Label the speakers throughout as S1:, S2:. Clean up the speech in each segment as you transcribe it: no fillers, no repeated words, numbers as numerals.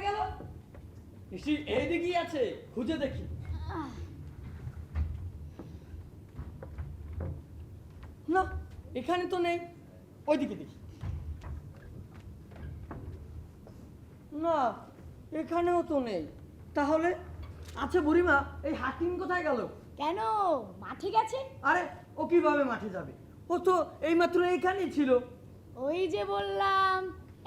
S1: গেল? নিশ্চয়ই এইদিকেই আছে, খুঁজে দেখি। না, এখানে তো নেই, ওইদিকে দেখি। না, এখানেও তো নেই। তাহলে আচ্ছা বুড়িমা, এই হাকিম কোথায় গেল?
S2: কেন, মাঠে গেছে?
S1: আরে ও কিভাবে মাঠে যাবে? ও তো এইমাত্র এইখানেই ছিল।
S2: ওই যে বললাম,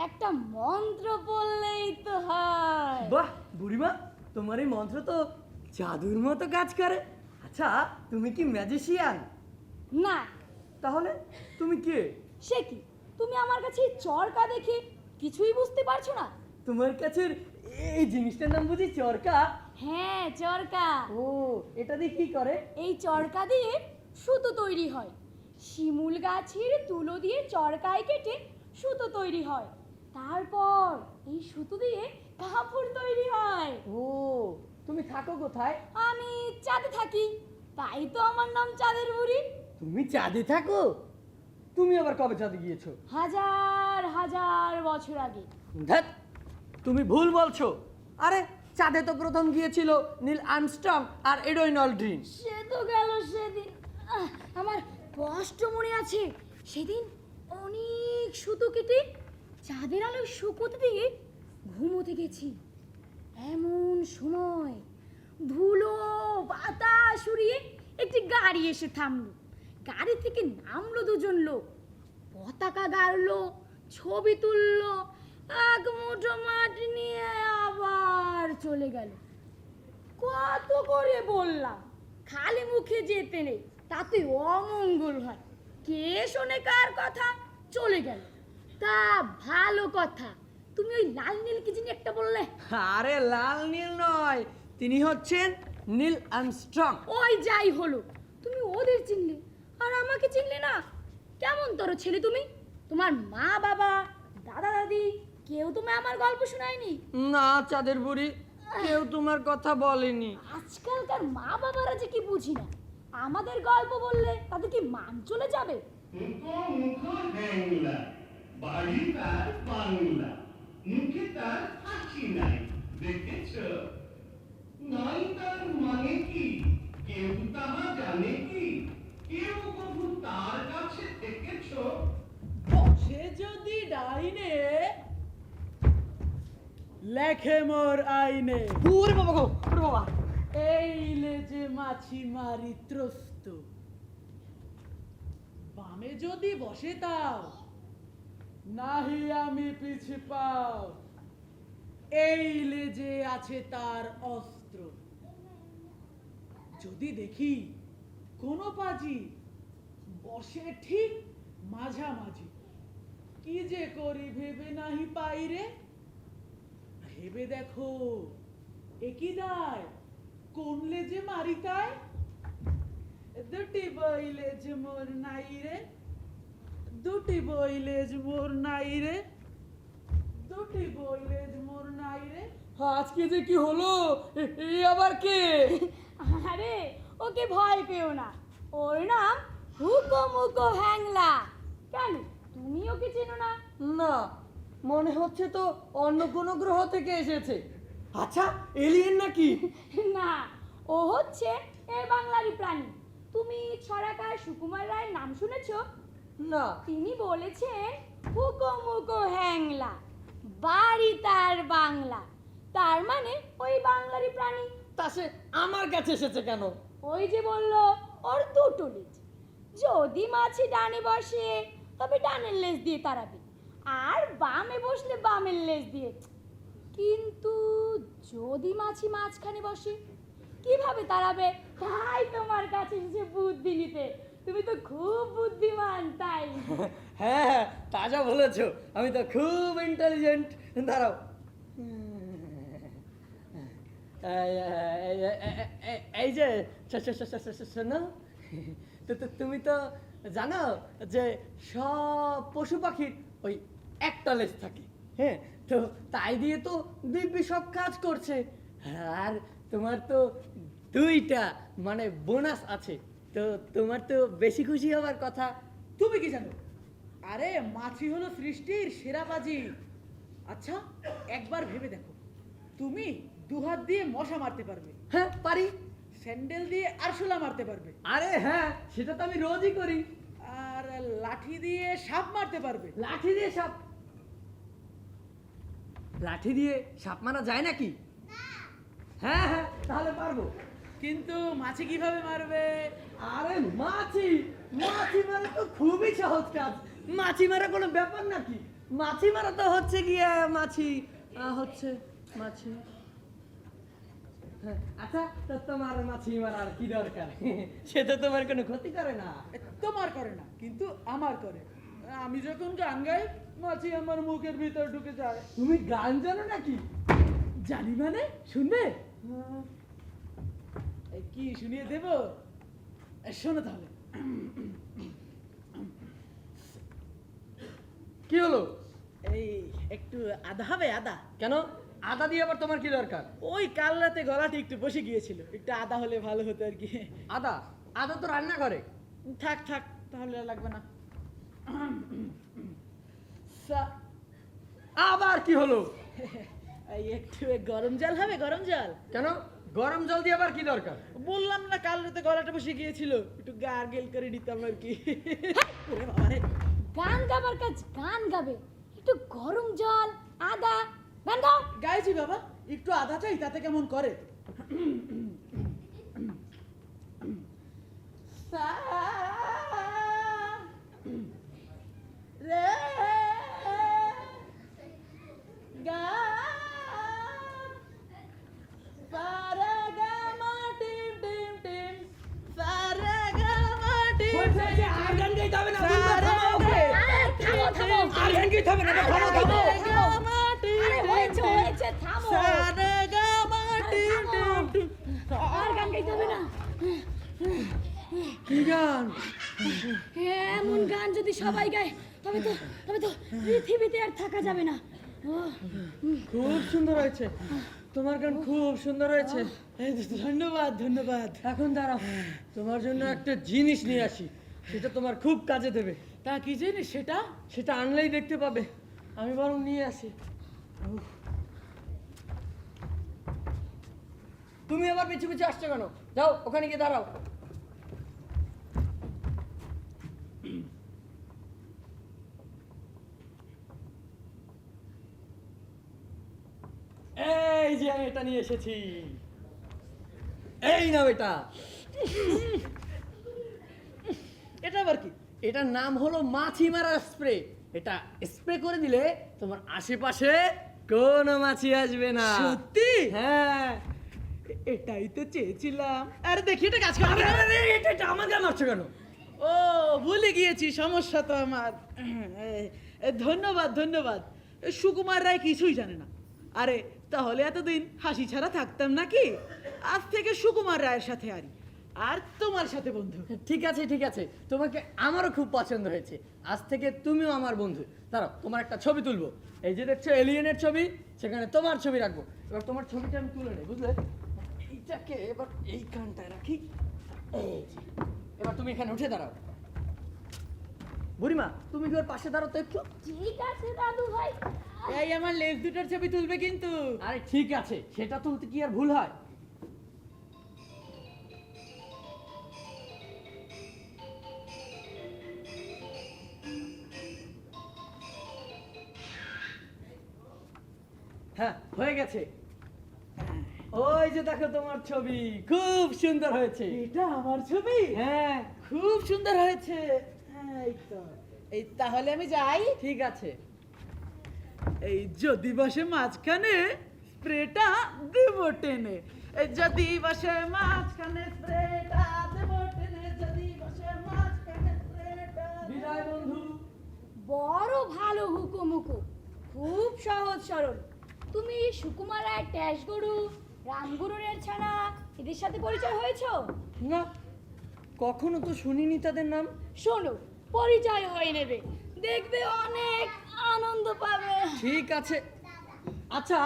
S2: একটা মন্ত্র বললেই তো হয়।
S1: বাহ বুড়িমা, তোমার এই মন্ত্র তো জাদুর মতো কাজ করে। আচ্ছা, তুমি কি ম্যাজিশিয়ান?
S2: না।
S1: তাহলে তুমি কে?
S2: সে কি, তুমি আমার কাছে এই চরকা দেখে কিছুই বুঝতে পারছো না?
S1: তোমার কাছে এই জিনিসটার নাম বুঝি চরকা?
S2: হ্যাঁ, চরকা।
S1: ও, এটা দিয়ে কি করে?
S2: এই চরকা দিয়ে সুতো তৈরি হয়। শিমুল গাছের তুলো দিয়ে চরকায় কেটে সুতো তৈরি হয়। তারপর এই সুতো দিয়ে কাপড় তৈরি হয়।
S1: ও, তুমি থাকো কোথায়?
S2: আমি চাঁদে থাকি, তাই তো আমার নাম চাঁদের বুড়ি।
S1: তুমি চাঁদে থাকো? তুমি আবার কবে চাঁদে গিয়েছো?
S2: হাজার হাজার বছর আগে।
S1: ধ্যাৎ, তুমি ভুল বলছো। আরে চাঁদে তো প্রথম গিয়েছিল নীল আর্মস্ট্রং আর এডউইন অলড্রিন।
S2: সে তো গেল সেদিন। আমার স্পষ্ট মনে আছে, সেদিন অনেক সুতো কেটে চাঁদের আলোয় শুকোতে দিয়ে ঘুমোতে গেছি। এমন সময় ধুলো বাতাস উড়িয়ে একটি গাড়ি এসে থামলো। গাড়ি থেকে নামলো দুজন লোক, পতাকা গাড়লো, ছবি তুললো, এক মুঠো মাটি নিয়ে আবার চলে গেল। কত করে বললাম খালি মুখে যেতে নেই, তাতে অমঙ্গল হয়। কে শোনে কার কথা? চলে গেল। তা ভালো কথা, তুমি ওই লাল নীল কি যিনি একটা বললে?
S1: আরে লাল নীল নয়, তিনি হচ্ছেন নীল আর্মস্ট্রং।
S2: ওই যাই হলো, তুমি ওদের চিনলে আর আমাকে চিনলে না। কেমন তোর ছেলে তুমি? তোমার মা বাবা দাদা দাদি কেউ তোমায় আমার গল্প শোনায়নি?
S1: না চাঁদের বুড়ি, কেউ তোমার কথা বলেনি।
S2: আজকালকার মা বাবারা যে কি বুঝি না, আমাদের গল্প বললে তাদের কি মান চলে যাবে?
S3: মুখো মুখো হ্যাংলা, বাড়ি তার বাংলা, মুখে তার হাসি নাই, দেখেছ? নাই তার মানে কি কেউ তাহা জানে কি? কেউ কবু তার কাছে দেখেছ?
S4: বসে যদি ডাইনে, লেখে মোর আইনে,
S1: ওরে বাবা গো, ওরে বাবা।
S4: এইলে যে মাছি মারি ত্রস্ত। বামে যদি বসে তাও, নাহি আমি পিছে পাও, এইলে যে আছে তার অস্ত্র। যদি দেখি কোনো পাজি বসে ঠিক মাঝামাঝি, কি যে করি ভেবে নাহি পাইরে। ভেবে দেখো একই দায়, কোন লেজে মারি তাই? দুটি বইলেজ মোর নাই রে, দুটি বইলেজ মোর নাই রে, দুটি বইলেজ মোর নাই রে।
S1: আজকে যে কি হলো? এই আবার কে?
S2: আরে ওকে ভয় পেও না, ওর নাম হুকো মুকো হ্যাংলা। কেন, তুমি ওকে চেনো না?
S1: না, মনে হচ্ছে তো অন্য কোনো গ্রহ থেকে এসেছে। আচ্ছা, এলিয়েন নাকি?
S2: না, ও হচ্ছে এ বাংলারই প্রাণী। তুমি ছড়াকার সুকুমার রায়ের নাম শুনেছো?
S1: না।
S2: তিনি বলেছেন হুকো মুকো হ্যাংলা, বাড়ি তার বাংলা। তার মানে ওই বাংলারই প্রাণী।
S1: তা সে আমার কাছে এসেছে কেন?
S2: ওই যে বললো ওর দুটো লেজ। যদি মাছি ডানে বসে তবে ডানের লেজ দিয়ে তাড়াবে, আর বামে বসলে বামের লেজ দিয়ে। কিন্তু যদি মাছি মাঝখানে বসে কিভাবে তাড়াবে? তাই তোমার কাছে এসে বুদ্ধি নিতে। তুমি তো খুব বুদ্ধিমান, তাই।
S1: হ্যাঁ, তা যা বলেছো, আমি তো খুব ইন্টেলিজেন্ট। দাঁড়াও, এই যে শোনো, তুমি তো জানো যে সব পশু পাখির ওই একটা লেজ থাকে। হ্যাঁ, তো তাই দিয়ে তো দিব্যি সব কাজ করছে। আর তোমার তো দুইটা মানে বোনাস আছে, তো তোমার তো বেশি খুশি হওয়ার কথা।
S4: তুমি কি জানো? আরে মাছি হলো সৃষ্টির সেরা বাজি। আচ্ছা একবার ভেবে দেখো, তুমি দুহাত দিয়ে মশা মারতে পারবে,
S1: হ্যাঁ পারি।
S4: স্যান্ডেল দিয়ে আরশোলা মারতে পারবে,
S1: আরে হ্যাঁ, সেটা তো আমি রোজই করি।
S4: আর লাঠি দিয়ে সাপ মারতে পারবে।
S1: লাঠি দিয়ে সাপ? লাঠি দিয়ে সাপ মারা যায় নাকি? হ্যাঁ হ্যাঁ, তাহলে পারবো।
S4: কিন্তু মাছি কিভাবে মারবে?
S1: আরে মাছি, মাছি মারা তো খুবই সহজ কাজ। মাছি মারা কোনো ব্যাপার নাকি? মাছি মারা তো হচ্ছে গিয়ে মাছি হচ্ছে মাছি। হ্যাঁ, আচ্ছা তো তোমার মাছি মারার কি দরকার? সে তো তোমার কোনো ক্ষতি করে না।
S4: তোমার করে না, কিন্তু আমার করে। আমি যখন গান গাই, মাছি আমার মুখের ভিতর ঢুকে যায়।
S1: তুমি গান জানো নাকি?
S4: জানি মানে, শুনবে? এই কি শুনিয়ে দেব? শোনো তাহলে।
S1: কি হলো?
S4: এই একটু আদা হবে, আদা।
S1: কেন আদা দিয়ে আবার তোমার কি দরকার?
S4: ওই কাল রাতে গলাটি একটু বসে গিয়েছিল, একটু আদা হলে ভালো হতো আর কি।
S1: আদা? আদা তো রান্না করে।
S4: থাক থাক, তাহলে আর লাগবে না। সা-
S1: আবার কি হলো?
S4: এই একটু গরম জল হবে, গরম জল।
S1: কেন গরম জল দিয়ে আবার কি দরকার?
S4: বললাম না কাল রাতে গলাটা বসে গিয়েছিল, একটু গার্গেল করে নিতাম আর কি। ওরে বাবা রে।
S2: গান গাবার কাজ গান গাবে, একটু গরম জল, আদা, গান গাও।
S4: গাইছি বাবা, একটু আদা চাই, তাতে কেমন করে? সা রে গা সা রে গা মা টিম টিম টিম, সা রে গা মা টিম
S1: হয়েছে,
S4: টিম,
S1: আর গান গাইতে হবে না,
S4: সা
S1: বুঝলে?
S4: রে
S1: থামাও
S4: গা
S1: ওকে।
S2: আরে থামো থামো,
S1: আর গান গাইতে হবে না, থামো থামো।
S2: আরে হয়েছে হয়েছে, থামো। আর গান গাইতে হবে না।
S1: কি গান?
S2: এমন গান যদি সবাই গায়, তবে তো পৃথিবীতে আর থাকা যাবে না।
S1: খুব সুন্দর হয়েছে, তোমার গান খুব সুন্দর হয়েছে।
S4: ধন্যবাদ ধন্যবাদ।
S1: এখন দাঁড়াও, তোমার জন্য একটা জিনিস নিয়ে আসি, সেটা তোমার খুব কাজে দেবে।
S4: তা কি জিনিস সেটা?
S1: সেটা আনলেই দেখতে পাবে। আমি বরং নিয়ে আসি। তুমি আবার পিছু পিছু আসছো কেন? যাও ওখানে গিয়ে দাঁড়াও। এই যে আমি এটা নিয়ে এসেছি, এই নাও এটা।
S4: এটা আবার কি?
S1: এটার নাম হলো মাছি মারার স্প্রে। এটা স্প্রে করে দিলে তোমার আশেপাশে কোনো মাছি আসবে না।
S4: সত্যি?
S1: হ্যাঁ।
S4: এটাই তো চেয়েছিলাম। আরে দেখি এটা কাজ করে
S1: আরে,
S4: কিনা।
S1: আরে, এটা আমার গান মারছো কেন?
S4: ও ভুলে গিয়েছি, সমস্যা তো আমার। ধন্যবাদ ধন্যবাদ। সুকুমার রায় কিছুই জানে না। আরে তাহলে এতদিন হাসি ছাড়া থাকতাম নাকি? আজ থেকে সুকুমার রায়ের সাথে আরি, আর তোমার সাথে বন্ধু।
S1: ঠিক আছে ঠিক আছে, তোমাকে আমারও খুব পছন্দ হয়েছে। আজ থেকে তুমিও আমার বন্ধু। দাঁড়াও, তোমার একটা ছবি তুলবো। এই যে দেখছো এলিয়েনের ছবি, সেখানে তোমার ছবি রাখবো। এবার তোমার ছবিটা আমি তুলে নেই, বুঝলে? এইটাকে এবার এইখানটায় রাখি। এই যে, এবার তুমি এখানে উঠে দাঁড়াও। বুড়িমা, তুমি কি ওর পাশে দাঁড়াও তো একটু?
S2: ঠিক আছে দাদু ভাই।
S4: এই আমার লেজ দুটোর ছবি তুলবে কিন্তু।
S1: আরে ঠিক আছে, সেটা তুলতে কি আর ভুল হয়? হ্যাঁ হয়ে গেছে। ওই যে দেখো তোমার ছবি, খুব সুন্দর হয়েছে।
S4: এটা আমার ছবি?
S1: হ্যাঁ
S4: খুব সুন্দর হয়েছে। হ্যাঁ, এই তো। এই তাহলে আমি যাই।
S1: ঠিক আছে।
S4: এই যদি বসে মাঝখানে স্প্রেটা দেব টেনে, এই যদি বসে মাঝখানে স্প্রেটা দেব টেনে, যদি বসে মাঝখানে স্প্রেটা।
S1: বিদায় বন্ধু।
S2: বড় ভালো হুকুমুকু, খুব সহজ সরল। তুমি সুকুমার রায় ট্যাস গরু, রামগুরুরের ছানা এদের সাথে পরিচয় হয়েছো?
S1: না, কখনো তো শুনিনি তাদের নাম।
S2: শোনো, পরিচয় হয়ে নেবে, দেখবে অনেক আনন্দ পাবে।
S1: ঠিক আছে। আচ্ছা,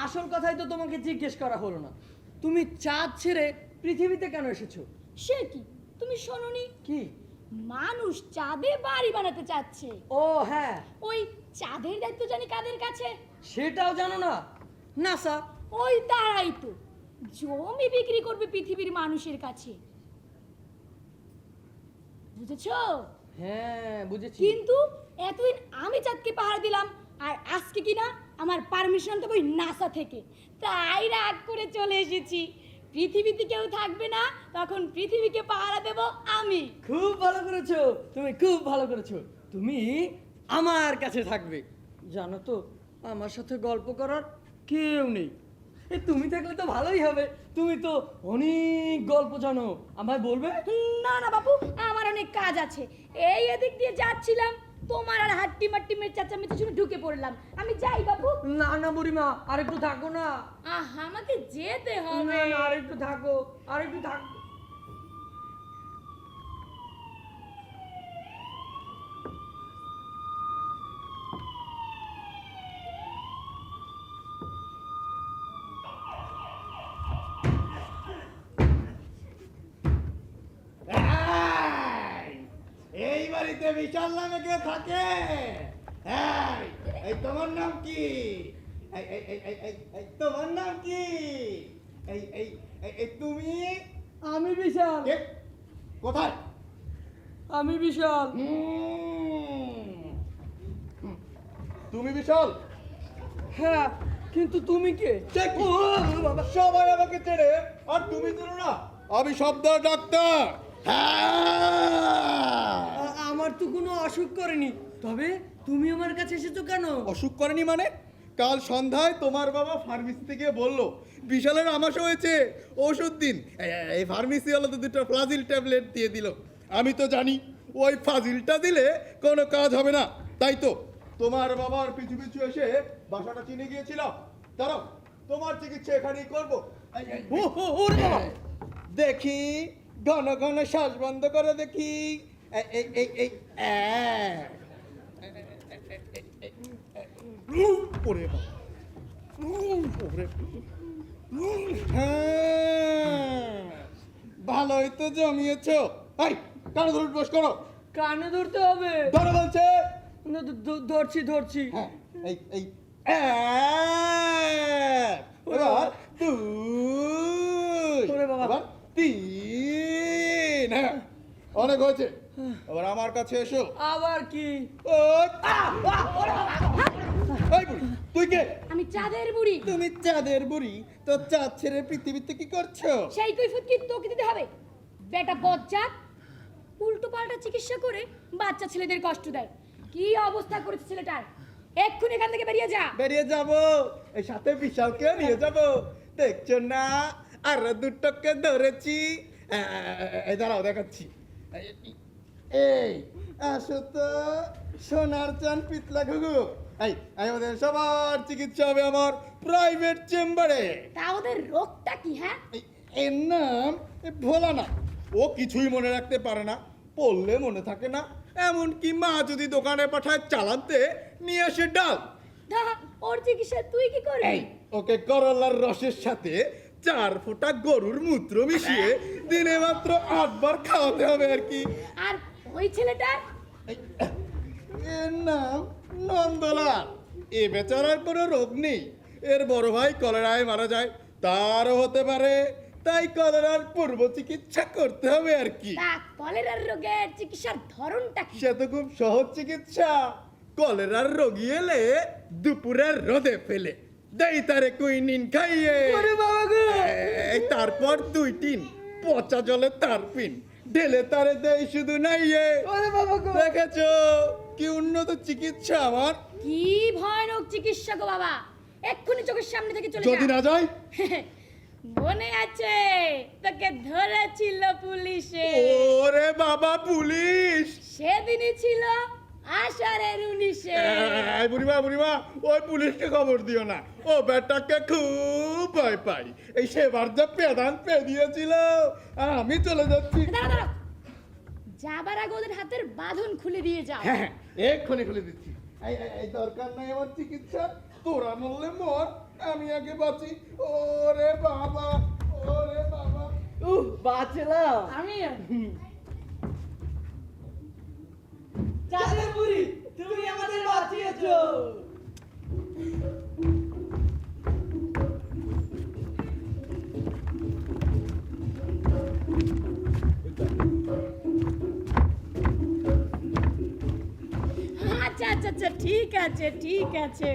S1: আসল কথাই তো তোমাকে জিজ্ঞেস করা হলো না। তুমি চাঁদ ছেড়ে পৃথিবীতে কেন এসেছো?
S2: সে কি, তুমি শোনোনি?
S1: কি?
S2: মানুষ চাঁদে বাড়ি বানাতে চাচ্ছে।
S1: ও হ্যাঁ,
S2: ওই চাঁদের দায়িত্ব জানি কাদের কাছে?
S1: সেটাও জানো না? নাসা।
S2: ও ওই তারাই তো জমি বিক্রি করবে পৃথিবীর মানুষের কাছে, বুঝেছো?
S1: হ্যাঁ বুঝেছি।
S2: কিন্তু এতদিন আমি চাঁদকে পাহারা দিলাম, আর আজকে কিনা আমার পারমিশন তো ওই নাসা থেকে, তাই রাগ করে চলে এসেছি। পৃথিবীতে কেউ থাকবে না, তখন পৃথিবীকে পাহারা দেব আমি।
S1: খুব ভালো করেছো, তুমি খুব ভালো করেছো। তুমি আমার কাছে থাকবে। জানো তো আমার সাথে গল্প করার কেউ নেই। তুমি থাকলে তো ভালোই হবে, তুমি তো অনেক গল্প জানো, আমায় বলবে?
S2: না না বাবু, আমার অনেক কাজ আছে। এই এদিক দিয়ে যাচ্ছিলাম, তোমার আর হাট্টি মাট্টি মেয়ে চেঁচামেচি শুনে ঢুকে পড়লাম। আমি যাই বাবু।
S1: না না বুড়িমা, আর একটু থাকো না।
S2: আমাকে যেতে
S1: না
S2: হবে।
S1: না, আর একটু থাকো, আর একটু থাকো।
S5: এই বাড়িতে বিশাল নামে কে থাকে? এই তোমার নাম কি? এই তোমার নাম কি? এই তুমি
S1: আমি বিশাল।
S5: কে? কোথায়?
S1: আমি বিশাল।
S5: তুমি বিশাল?
S1: হ্যাঁ, কিন্তু তুমি কে? ও বাবা,
S5: সবাই আমাকে চেনে আর তুমি চেনো না? আমি শব্দ ডাক্তার।
S1: আমার তো কোনো অসুখ করেনি, তবে তুমি আমার কাছে এসেছো কেন?
S5: অসুখ করেনি মানে? কাল সন্ধ্যায় তোমার বাবা ফার্মেসি থেকে বলল বিশালের আমাশা হয়েছে, ওষুধ দিন। এই ফার্মেসি হলো তো দুটো ফ্লাজিল ট্যাবলেট দিয়ে দিল। আমি তো জানি ওই ফাজিলটা দিলে কোনো কাজ হবে না, তাই তো তোমার বাবার পিছু পিছু এসে বাসাটা চিনে গিয়েছিলাম। দাঁড়াও, তোমার চিকিৎসা এখানেই করবো।
S1: ওরে বাবা,
S5: দেখি ঘন ঘন শ্বাস বন্ধ করে দেখি। ওরে বাবা, ওরে, হ্যাঁ, ভালোই তো জমিয়েছ। এই কানে ধরে বস করো।
S1: কানে ধরতে হবে।
S5: ধরো বলছে।
S1: না, ধরছি ধরছি।
S5: হ্যাঁ, এই এক, এবার দুই,
S1: ওরে বাবা।
S5: এবার তিন। হ্যাঁ, অনেক হয়েছে, এবার আমার কাছে এসো।
S1: আবার কি?
S5: ওই, এই বুড়ি, তুই কে?
S2: আমি চাঁদের বুড়ি।
S5: তুমি চাঁদের বুড়ি, তো চাঁদ ছেড়ে পৃথিবীতে কি করছো?
S2: সেই কৈফিয়ত কি তোকে দিতে হবে? বেটা বজ্জাত, উল্টো পাল্টা চিকিৎসা করে বাচ্চা ছেলেদের কষ্ট দেয়। কি অবস্থা করেছে ছেলেটার, এক্ষুনি এখান থেকে বেরিয়ে যা।
S5: বেরিয়ে যাব, এই সাথে বিশালকে নিয়ে যাব। দেখছো না আর দুটোকে ধরেছি। এই দাঁড়াও, দেখাচ্ছি। এই আসো তো সোনার চান পিতলা ঘুঘু। এই আমাদের সবার চিকিৎসা হবে আমার প্রাইভেট চেম্বারে।
S2: তা ওদের রোগটা কি? হ্যাঁ,
S5: এর নাম ভোলানাথ। ও কিছুই মনে রাখতে পারে না, পড়লে মনে থাকে না। এমনকি মা যদি দোকানে পাঠায় চালাতে, নিয়ে আসে ডাল।
S2: তা ওর চিকিৎসা তুই কি করবি?
S5: এই ওকে করলার রসের সাথে 4 ফোঁটা গরুর মূত্র মিশিয়ে দিনে মাত্র 8 বার খাওয়াতে হবে আর কি।
S2: আর ওই ছেলেটা?
S5: এই, এর নাম নন্দলাল। এ বেচারার কোনো রোগ নেই, এর বড় ভাই কলেরায় মারা যায়, তারও হতে পারে, তাই কলেরার পূর্ব চিকিৎসা করতে হবে আর কি।
S2: তা কলেরার রোগের চিকিৎসার ধরনটা কি?
S5: সে তো খুব সহজ চিকিৎসা। কলেরার রোগী এলে দুপুরের রোদে ফেলে দেই তারে কুইনিন খাইয়ে।
S1: ওরে বাবা গো!
S5: এই তারপর 2 টিন পচা জলে তার পিন ঢেলে তারে দেই শুধু নাইয়ে।
S1: ওরে বাবা গো!
S5: দেখেছো কি উন্নত চিকিৎসা আমার?
S2: কি ভয়ানক চিকিৎসা গো বাবা, এক্ষুনি চোখের সামনে থেকে চলে
S5: যদি
S2: যা।
S5: না যায়?
S2: মনে আছে তোকে ধরেছিল পুলিশে?
S5: ওরে বাবা, পুলিশ?
S2: সেদিনই ছিল আষাঢ়ের 19-এ।
S5: এই বুড়িমা, ওই পুলিশকে খবর দিও না, ও বেটাকে খুব ভয় পাই। এই সেবার যে পেদান দিয়েছিল, আর আমি চলে যাচ্ছি।
S2: দাঁড়া, যাবার আগে ওদের হাতের বাঁধন খুলে দিয়ে যাও।
S5: হ্যাঁ, এক্ষুনি খুলে দিচ্ছি। এই দরকার নাই আমার চিকিৎসা, তোরা মরলে মর, আমি আগে বাঁচি। ওরে বাবা, ওরে বাবা।
S1: বাঁচলাম।
S2: আমি
S1: চাঁদের বুড়ি, তুমি আমাদের বাঁচিয়েছো।
S2: আচ্ছা আচ্ছা আচ্ছা, ঠিক আছে ঠিক আছে।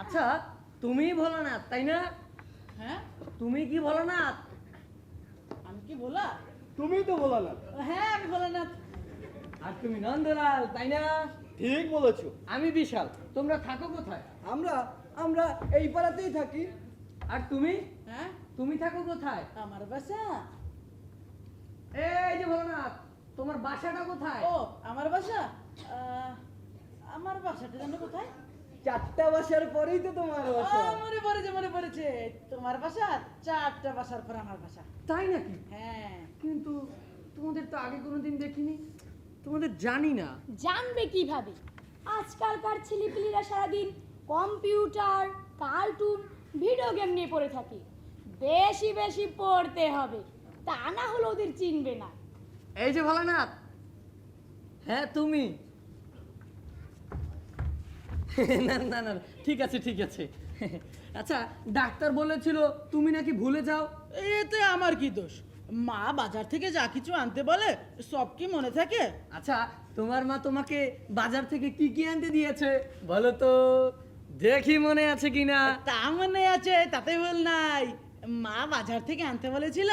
S1: আচ্ছা, তুমি ভোলানাথ তাই না?
S4: হ্যাঁ,
S1: তুমি কি ভোলানাথ?
S4: আমি কি বলা?
S5: তুমি তো ভোলানাথ।
S4: হ্যাঁ, আমি ভোলানাথ।
S1: আর তুমি নন্দলাল তাই না?
S5: ঠিক বলেছো।
S1: আমি বিশাল। তোমরা থাকো কোথায়?
S5: আমরা আমরা এই পাড়াতেই থাকি।
S1: আর তুমি?
S4: হ্যাঁ,
S1: তুমি থাকো কোথায়?
S4: আমার বাসা।
S1: এই যে ভোলানাথ, তোমার বাসাটা কোথায়?
S4: ও, আমার বাসা? আমার বাসাটা জানো কোথায়?
S1: 4টা বাসার পরেই তো তোমার
S4: মনে পড়েছে। তোমার বাসা 4টা বাসার পর আমার বাসা।
S1: তাই নাকি?
S4: হ্যাঁ।
S1: কিন্তু তোমাদের তো আগে কোনোদিন দেখিনি, তোমাদের জানি না।
S2: জানবে কিভাবে? আজকালকার ছেলেপিলেরা সারাদিন কম্পিউটার, কার্টুন, ভিডিও গেম নিয়ে পড়ে থাকে। বেশি বেশি পড়তে হবে, তা না হলে ওদের চিনবে না।
S1: এই যে ভোলানাথ, হ্যাঁ তুমি। না না না, ঠিক আছে ঠিক আছে। আচ্ছা, ডাক্তার বলেছিল তুমি নাকি ভুলে যাও।
S4: এতে আমার কি দোষ? মা বাজার থেকে যা কিছু আনতে বলে সব কি মনে থাকে?
S1: আচ্ছা, তোমার মা তোমাকে বাজার থেকে কি কি আনতে দিয়েছে বলো তো, দেখি মনে আছে কিনা।
S4: তা মনে আছে, তাতে ভুল নাই। মা বাজার থেকে আনতে বলেছিল